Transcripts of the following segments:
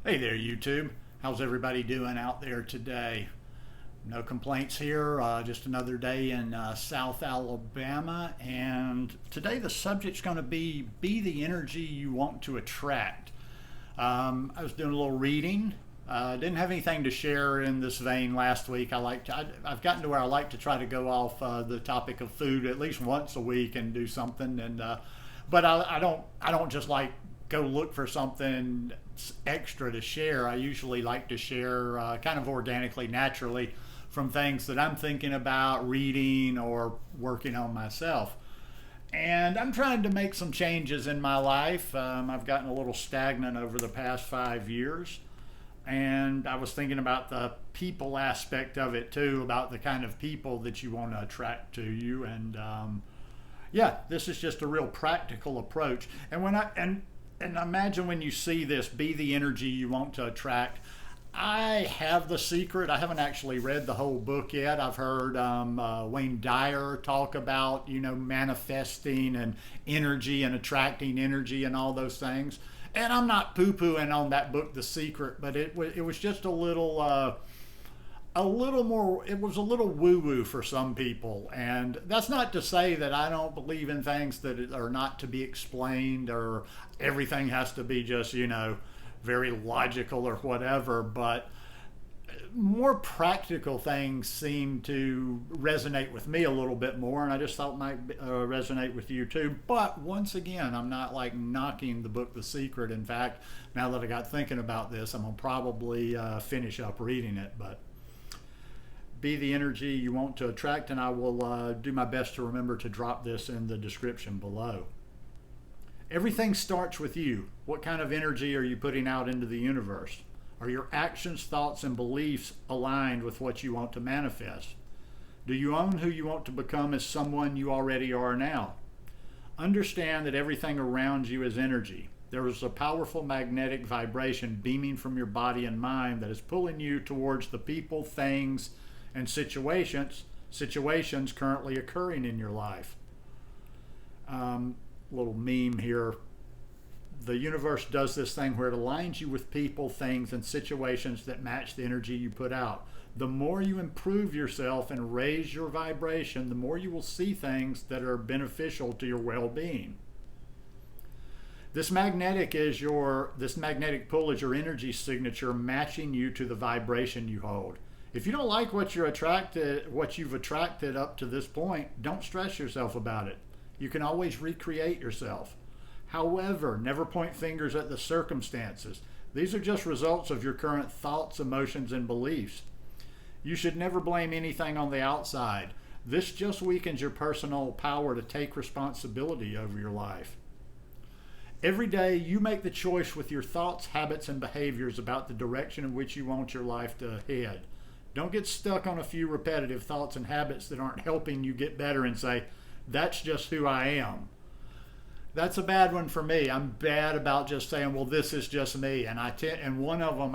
Hey there, YouTube. How's everybody doing out there today? No complaints here. Just another day in South Alabama. And today the subject's going to be the energy you want to attract. I was doing a little reading. Didn't have anything to share in this vein last week. I've gotten to where I like to try to go off the topic of food at least once a week and do something. But I don't just like go look for something extra to share. I usually like to share kind of organically, naturally, from things that I'm thinking about, reading, or working on myself. And I'm trying to make some changes in my life. I've gotten a little stagnant over the past 5 years. And I was thinking about the people aspect of it too, about the kind of people that you want to attract to you. And yeah, this is just a real practical approach. And imagine when you see this, be the energy you want to attract. I have The Secret. I haven't actually read the whole book yet. I've heard Wayne Dyer talk about, manifesting and energy and attracting energy and all those things. And I'm not poo-pooing on that book, The Secret, but it was just a little more, it was a little woo-woo for some people. And that's not to say that I don't believe in things that are not to be explained, or everything has to be just, very logical or whatever. But more practical things seem to resonate with me a little bit more, and I just thought might resonate with you too. But once again, I'm not like knocking the book The Secret. In fact, now that I got thinking about this, I'm gonna probably finish up reading it. But be the energy you want to attract, and I will do my best to remember to drop this in the description below. Everything starts with you. What kind of energy are you putting out into the universe? Are your actions, thoughts, and beliefs aligned with what you want to manifest? Do you own who you want to become as someone you already are now? Understand that everything around you is energy. There is a powerful magnetic vibration beaming from your body and mind that is pulling you towards the people, things, and situations currently occurring in your life. Little meme here. The universe does this thing where it aligns you with people, things, and situations that match the energy you put out. The more you improve yourself and raise your vibration, the more you will see things that are beneficial to your well-being. This magnetic pull is your energy signature, matching you to the vibration you hold. If you don't like what you've attracted up to this point, don't stress yourself about it. You can always recreate yourself. However, never point fingers at the circumstances. These are just results of your current thoughts, emotions, and beliefs. You should never blame anything on the outside. This just weakens your personal power to take responsibility over your life. Every day, you make the choice with your thoughts, habits, and behaviors about the direction in which you want your life to head. Don't get stuck on a few repetitive thoughts and habits that aren't helping you get better and say, that's just who I am. That's a bad one for me. I'm bad about just saying, well, this is just me. And one of them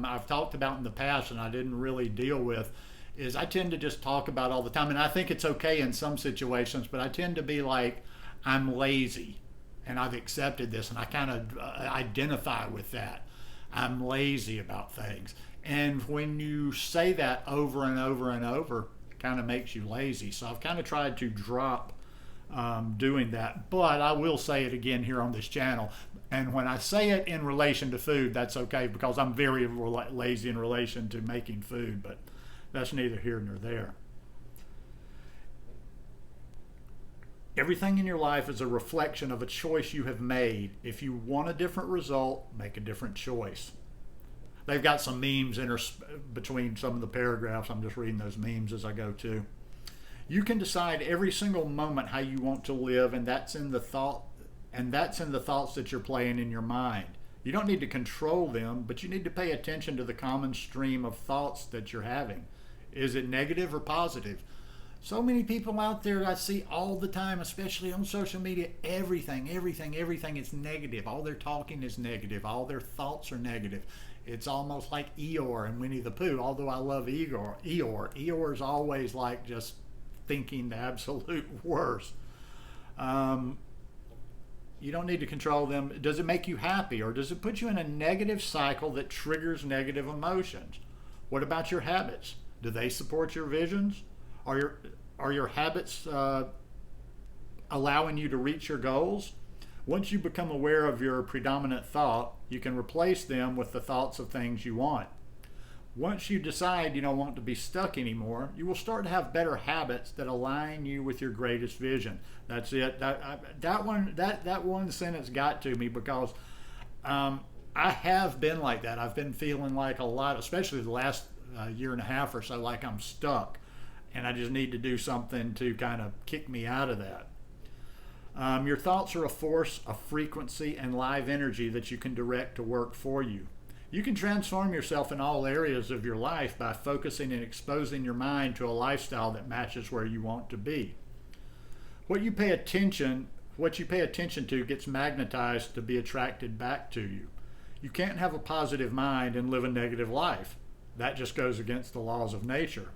I've talked about in the past and I didn't really deal with is I tend to just talk about all the time. And I think it's okay in some situations, but I tend to be like, I'm lazy. And I've accepted this and I kind of identify with that. I'm lazy about things. And when you say that over and over and over, it kind of makes you lazy. So I've kind of tried to drop doing that. But I will say it again here on this channel. And when I say it in relation to food, that's okay, because I'm very lazy in relation to making food. But that's neither here nor there. Everything in your life is a reflection of a choice you have made. If you want a different result, make a different choice. They've got some memes between some of the paragraphs. I'm just reading those memes as I go too. You can decide every single moment how you want to live, and that's in the thoughts that you're playing in your mind. You don't need to control them, but you need to pay attention to the common stream of thoughts that you're having. Is it negative or positive? So many people out there I see all the time, especially on social media, everything is negative. All their talking is negative. All their thoughts are negative. It's almost like Eeyore and Winnie the Pooh, although I love Eeyore. Eeyore is always like just thinking the absolute worst. You don't need to control them. Does it make you happy, or does it put you in a negative cycle that triggers negative emotions? What about your habits? Do they support your visions? Are your habits allowing you to reach your goals? Once you become aware of your predominant thought, you can replace them with the thoughts of things you want. Once you decide you don't want to be stuck anymore, you will start to have better habits that align you with your greatest vision. That's it. That one sentence got to me because I have been like that. I've been feeling like a lot, especially the last year and a half or so, like I'm stuck, and I just need to do something to kind of kick me out of that. Your thoughts are a force, a frequency, and live energy that you can direct to work for you. You can transform yourself in all areas of your life by focusing and exposing your mind to a lifestyle that matches where you want to be. What you pay attention to gets magnetized to be attracted back to you. You can't have a positive mind and live a negative life. That just goes against the laws of nature.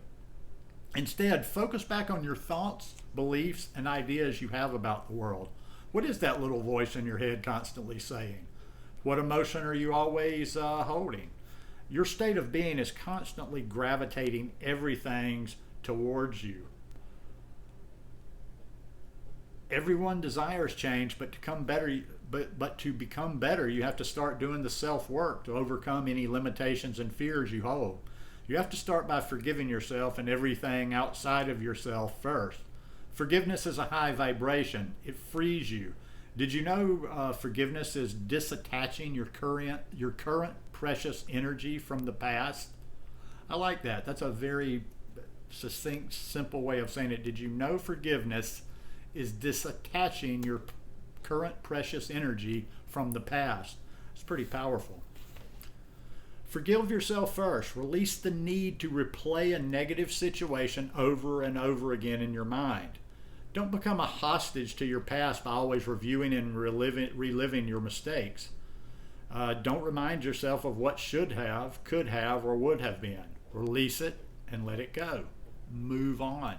Instead, focus back on your thoughts, beliefs, and ideas you have about the world. What is that little voice in your head constantly saying? What emotion are you always holding? Your state of being is constantly gravitating everything towards you. Everyone desires change, but to become better, you have to start doing the self-work to overcome any limitations and fears you hold. You have to start by forgiving yourself and everything outside of yourself first. Forgiveness is a high vibration. It frees you. Did you know forgiveness is disattaching your current precious energy from the past? I like that. That's a very succinct, simple way of saying it. Did you know forgiveness is disattaching your current precious energy from the past? It's pretty powerful. Forgive yourself first. Release the need to replay a negative situation over and over again in your mind. Don't become a hostage to your past by always reviewing and reliving your mistakes. Don't remind yourself of what should have, could have, or would have been. Release it and let it go. Move on.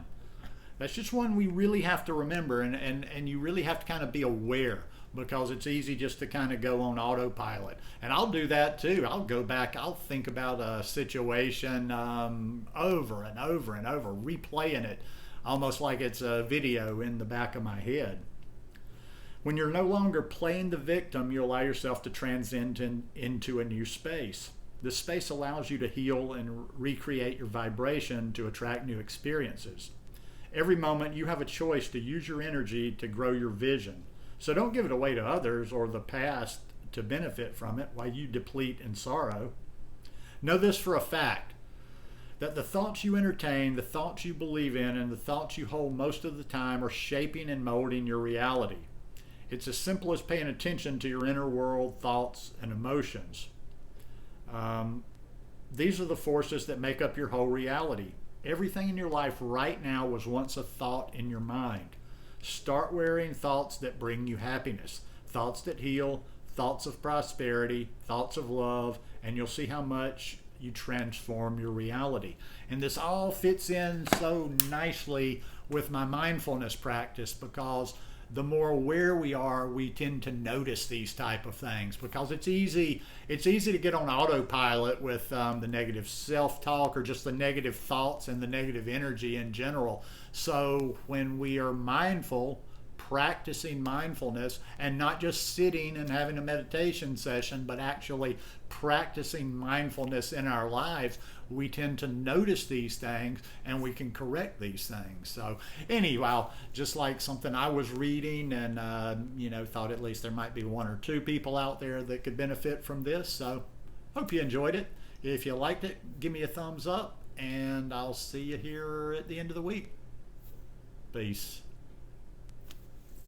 That's just one we really have to remember, and you really have to kind of be aware, because it's easy just to kind of go on autopilot. And I'll do that too. I'll go back, I'll think about a situation over and over and over, replaying it, almost like it's a video in the back of my head. When you're no longer playing the victim, you allow yourself to transcend into a new space. This space allows you to heal and recreate your vibration to attract new experiences. Every moment you have a choice to use your energy to grow your vision. So don't give it away to others or the past to benefit from it while you deplete in sorrow. Know this for a fact, that the thoughts you entertain, the thoughts you believe in, and the thoughts you hold most of the time are shaping and molding your reality. It's as simple as paying attention to your inner world, thoughts, and emotions. These are the forces that make up your whole reality. Everything in your life right now was once a thought in your mind. Start wearing thoughts that bring you happiness, thoughts that heal, thoughts of prosperity, thoughts of love, and you'll see how much you transform your reality. And this all fits in so nicely with my mindfulness practice, because the more aware we are, we tend to notice these type of things, because it's easy to get on autopilot with the negative self-talk or just the negative thoughts and the negative energy in general. So when we are mindful, practicing mindfulness, and not just sitting and having a meditation session, but actually practicing mindfulness in our lives, we tend to notice these things and we can correct these things. So anyway, just like something I was reading and thought at least there might be one or two people out there that could benefit from this. So hope you enjoyed it. If you liked it, give me a thumbs up, and I'll see you here at the end of the week. Peace.